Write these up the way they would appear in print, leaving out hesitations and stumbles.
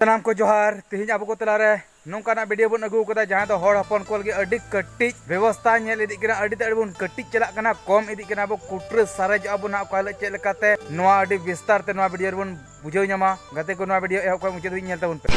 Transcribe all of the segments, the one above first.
सनाम को जोहार तेज अब को तलारे नौकाना वीडियो बन अगू कदा जहां दो हर हपन को लगे अडी कट्टिज व्यवस्था नेल इदी कना अडी तड़ बन कट्टिज चला कना कम इदी कना बो कुट्र सारेज अब ना काले चेक लकाते नोआ अडी विस्तार ते नोआ वीडियो बन बुझाव ᱧᱟᱢᱟ गाते को नोआ वीडियो एहब को मुचाद नेल तबन पे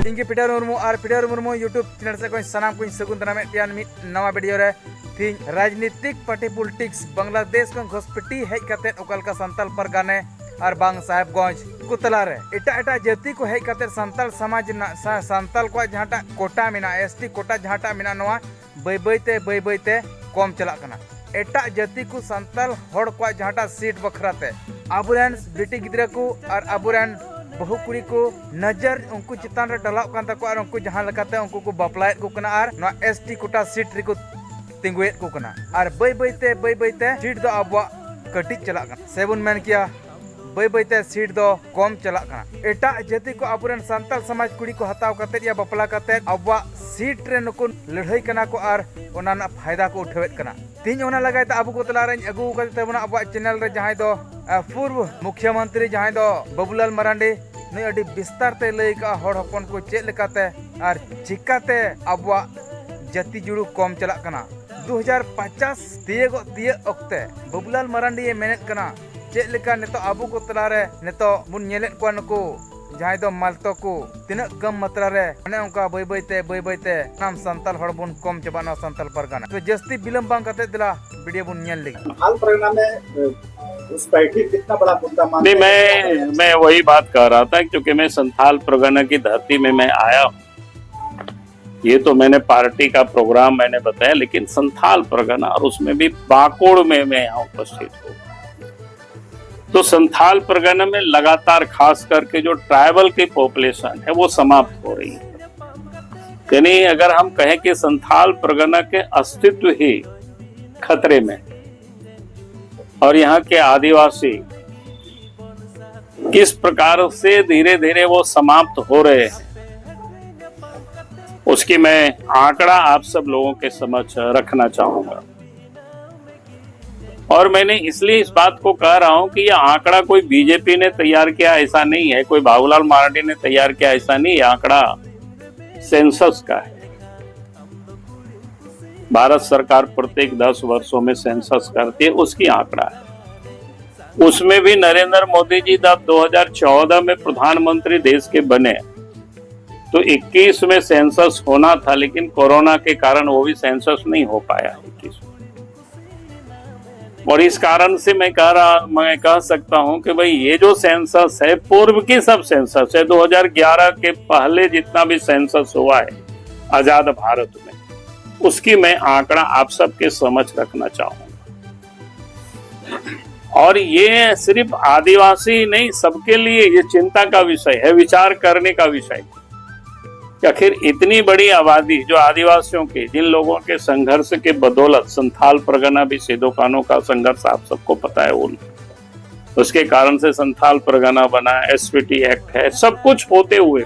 इंगे पीटर मुर्मू और पीटर मुर्मू यूट्यूब चैनल से कोई सनाम को सगुन तना मेटियान मिट नवा वीडियो रे थी राजनीतिक पार्टी पॉलिटिक्स बांग्लादेश को घोषपट्टी हेज कते ओकलका संताल परगाने और बांग साहेबगंज को तलारे एटा एटा जाति को हेज कते संताल समाज ना संताल को जहाटा कोटा मिना एसटी कोटा जहाटा मिना नवा बय बयते कम चला कना एटा जाति को संताल हड़ को जहाटा सीट बखराते आबुरेन बेटी गिद्रा को और आबुरेन बहु कुड़ी को नजर उनको चितान रे डलाव कान तको और उनको जहां लकाते उनको को बापलायत को कना और नो एसटी कोटा सीट रे को तिंगुएत को कना और बय बयते सीट दो अब कटिज चला कना सेबुन मेन किया बय बयते सीट दो कम चला कना एटा जाति को आबुरेन संताल समाज कुड़ी को हताव करते या बापला करते अब सीट रे नुको लड़ाई कना को और ओना ना फायदा को उठावेत कना तीन ओना लगायते अब को तला रे अगू करते बना अब चैनल रे जहां दो पूर्व मुख्यमंत्री जहां दो बाबूलाल मरांडी नई अडी विस्तार ते लई का हड़ हपन को चेक लेकाते और चिकाते अब जाति जुड़ू कम चला कना 2050 तिये अक्ते बाबूलाल मरांडी मेनेत कना चेक लेका नेतो अबू को तला रे नेतो बुन नेलेत को नको जहां दो मालतो को तिना कम मात्रा रे अने उनका बय बयते नाम संताल हड़ बुन कम चबाना संताल परगाना तो जस्ती बिलम बांग कते दिला वीडियो बुन नेल लगी हाल परिणाम में उस पार्टी कितना बड़ा मुद्दा मानते नहीं मैं वही बात कर रहा था क्योंकि मैं संथाल परगना की धरती में मैं आया हूँ। ये तो मैंने पार्टी का प्रोग्राम मैंने बताया, लेकिन संथाल परगना और उसमें भी बाकोड़ में मैं यहाँ उपस्थित हूँ। तो संथाल परगना में लगातार खास करके जो ट्राइबल की पॉपुलेशन है वो समाप्त हो रही है। यानी अगर हम कहें कि संथाल परगना के अस्तित्व ही खतरे में और यहाँ के आदिवासी किस प्रकार से धीरे धीरे वो समाप्त हो रहे हैं, उसकी मैं आंकड़ा आप सब लोगों के समक्ष रखना चाहूंगा। और मैंने इसलिए इस बात को कह रहा हूं कि यह आंकड़ा कोई बीजेपी ने तैयार किया ऐसा नहीं है, कोई बाबूलाल मरांडी ने तैयार किया ऐसा नहीं है। आंकड़ा सेंसस का है। भारत सरकार प्रत्येक 10 वर्षों में सेंसस करती है, उसकी आंकड़ा है। उसमें भी नरेंद्र मोदी जी जब 2014 में प्रधानमंत्री देश के बने तो 21 में सेंसस होना था, लेकिन कोरोना के कारण वो भी सेंसस नहीं हो पाया 21 में। और इस कारण से मैं कह सकता हूं कि भाई ये जो सेंसस है पूर्व की सब सेंसस है। 2011 के पहले जितना भी सेंसस हुआ है आजाद भारत में, उसकी मैं आंकड़ा आप सबके समझ रखना चाहूंगा। और ये सिर्फ आदिवासी नहीं, सबके लिए ये चिंता का विषय है, विचार करने का विषय। आखिर इतनी बड़ी आबादी जो आदिवासियों की, जिन लोगों के संघर्ष के बदौलत संथाल परगना भी सिद्धो कान्हो का संघर्ष आप सबको पता है, उसके कारण से संथाल परगना बना, एसपीटी एक्ट है, सब कुछ होते हुए,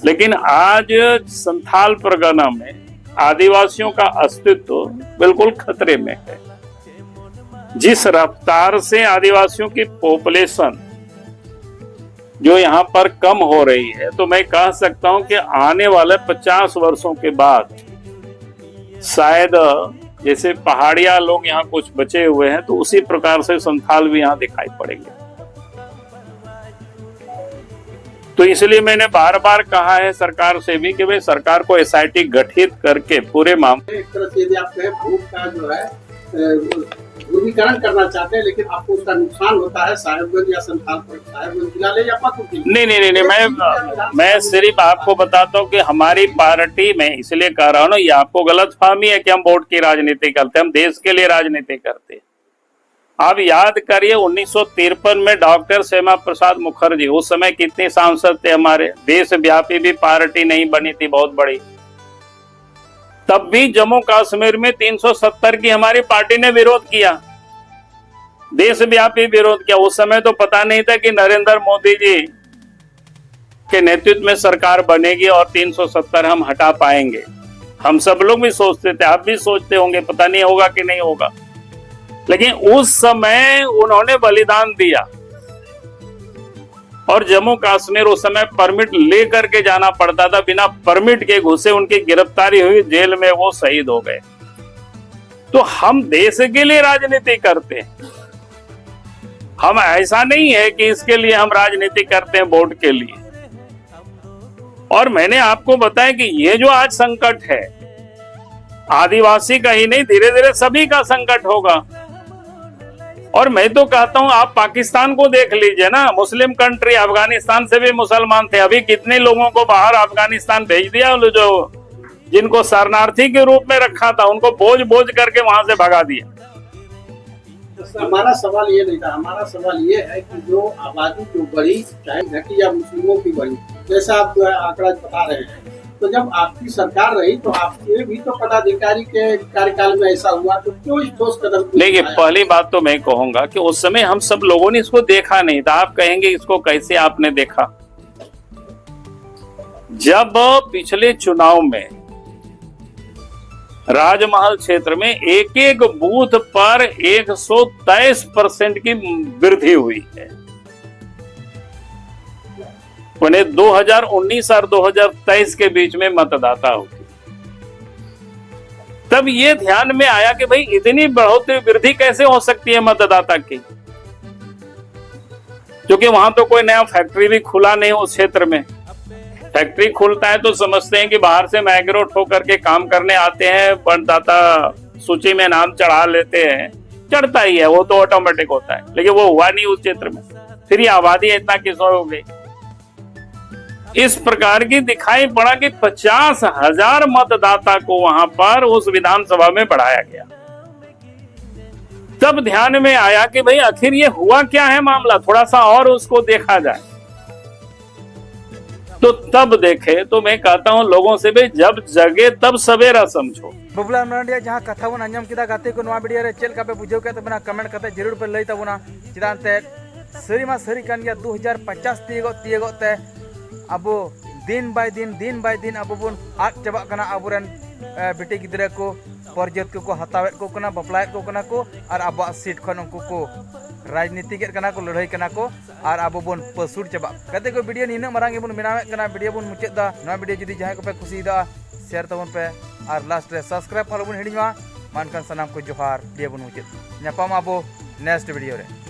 लेकिन आज संथाल परगना में आदिवासियों का अस्तित्व बिल्कुल खतरे में है। जिस रफ्तार से आदिवासियों की पॉपुलेशन जो यहाँ पर कम हो रही है, तो मैं कह सकता हूं कि आने वाले 50 वर्षों के बाद शायद जैसे पहाड़िया लोग यहाँ कुछ बचे हुए हैं, तो उसी प्रकार से संथाल भी यहाँ दिखाई पड़ेंगे। तो इसलिए मैंने बार बार कहा है सरकार से भी कि भाई सरकार को एसआईटी गठित करके पूरे मामले, एक तरह से यदि आप कहें भूख का जो है ध्रुवीकरण करना चाहते हैं, लेकिन आपको उसका नुकसान होता है साहेबगंज या संथाल पर साहेबगंज जिला ले या पाकुड़। नहीं, मैं सिर्फ आपको बताता हूँ कि हमारी पार्टी में, इसलिए कह रहा हूँ ना, ये आपको गलतफहमी है कि हम वोट की राजनीति करते हैं। हम देश के लिए राजनीति करते हैं। आप याद करिए 1953 में डॉक्टर श्यामा प्रसाद मुखर्जी, उस समय कितने सांसद थे हमारे, देशव्यापी भी पार्टी नहीं बनी थी बहुत बड़ी, तब भी जम्मू कश्मीर में 370 की हमारी पार्टी ने विरोध किया, देशव्यापी विरोध किया। उस समय तो पता नहीं था कि नरेंद्र मोदी जी के नेतृत्व में सरकार बनेगी और 370 हम हटा पाएंगे। हम सब लोग भी सोचते थे, आप भी सोचते होंगे, पता नहीं होगा कि नहीं होगा। लेकिन उस समय उन्होंने बलिदान दिया और जम्मू कश्मीर उस समय परमिट लेकर के जाना पड़ता था, बिना परमिट के घुसे उनकी गिरफ्तारी हुई, जेल में वो शहीद हो गए। तो हम देश के लिए राजनीति करते हैं, हम ऐसा नहीं है कि इसके लिए हम राजनीति करते हैं वोट के लिए। और मैंने आपको बताया कि ये जो आज संकट है आदिवासी का ही नहीं, धीरे धीरे सभी का संकट होगा। और मैं तो कहता हूं आप पाकिस्तान को देख लीजिए ना, मुस्लिम कंट्री, अफगानिस्तान से भी मुसलमान थे, अभी कितने लोगों को बाहर अफगानिस्तान भेज दिया, जो जिनको शरणार्थी के रूप में रखा था उनको बोझ बोझ करके वहां से भगा दिया। हमारा सवाल ये नहीं था, हमारा सवाल ये है कि जो आबादी जो बढ़ी, चाहे घटी या मुस्लिमों की बढ़ी, जैसा आप जो है आंकड़ा बता रहे हैं, तो जब आपकी सरकार रही तो आपके भी तो पदाधिकारी के कार्यकाल में ऐसा हुआ, तो क्यों इस ठोस कदम? देखिए, पहली बात तो मैं कहूंगा कि उस समय हम सब लोगों ने इसको देखा नहीं था। आप कहेंगे इसको कैसे आपने देखा? जब पिछले चुनाव में राजमहल क्षेत्र में एक एक बूथ पर 123% की वृद्धि हुई है, उन्हें 2019 और 2023 के बीच में मतदाता होगी, तब ये ध्यान में आया कि भाई इतनी बढ़ोतरी वृद्धि कैसे हो सकती है मतदाता की, क्योंकि वहां तो कोई नया फैक्ट्री भी खुला नहीं उस क्षेत्र में। फैक्ट्री खुलता है तो समझते हैं कि बाहर से माइग्रेट होकर के काम करने आते हैं, मतदाता सूची में नाम चढ़ा लेते हैं, चढ़ता ही है, वो तो ऑटोमेटिक होता है, लेकिन वो हुआ नहीं उस क्षेत्र में। फिर ये आबादी इतना किस हो गई? इस प्रकार की दिखाई पड़ा कि 50,000 मतदाता को वहां पर उस विधानसभा में बढ़ाया गया। तब ध्यान में आया कि भाई आखिर ये हुआ क्या है मामला, थोड़ा सा और उसको देखा जाए। तो तब देखे तो मैं कहता हूं लोगों से भी, जब जगे तब सवेरा समझो। बबुला मरांडिया जहां कथा बन आंजम किदा गाते को नवा वीडियो रे चेल का पे बुझाव के तबना कमेंट करते जरूर पे लई तबना चिदान ते सरी मा सरी कान गया 2050 तियगो ते अब दिन बाय दिन अब बन आद चबा कना अबुरन बेटी गिदरा को परजत को हतावेत को कना बपलायत को कना को और अब सीट खन उनको को राजनीति के कना को लड़ाई कना को और अब बन पसूर चबा कते को वीडियो निना मारांगे बन बनावे कना वीडियो बन मुचाद दा नवा वीडियो जदी जहां को पे खुशी दा शेयर तबन पे और लास्ट रे सब्सक्राइब कर बन हिडिमा मानकन सनाम को जोहार वीडियो बन मुचाद न्यापाम अब नेक्स्ट वीडियो रे।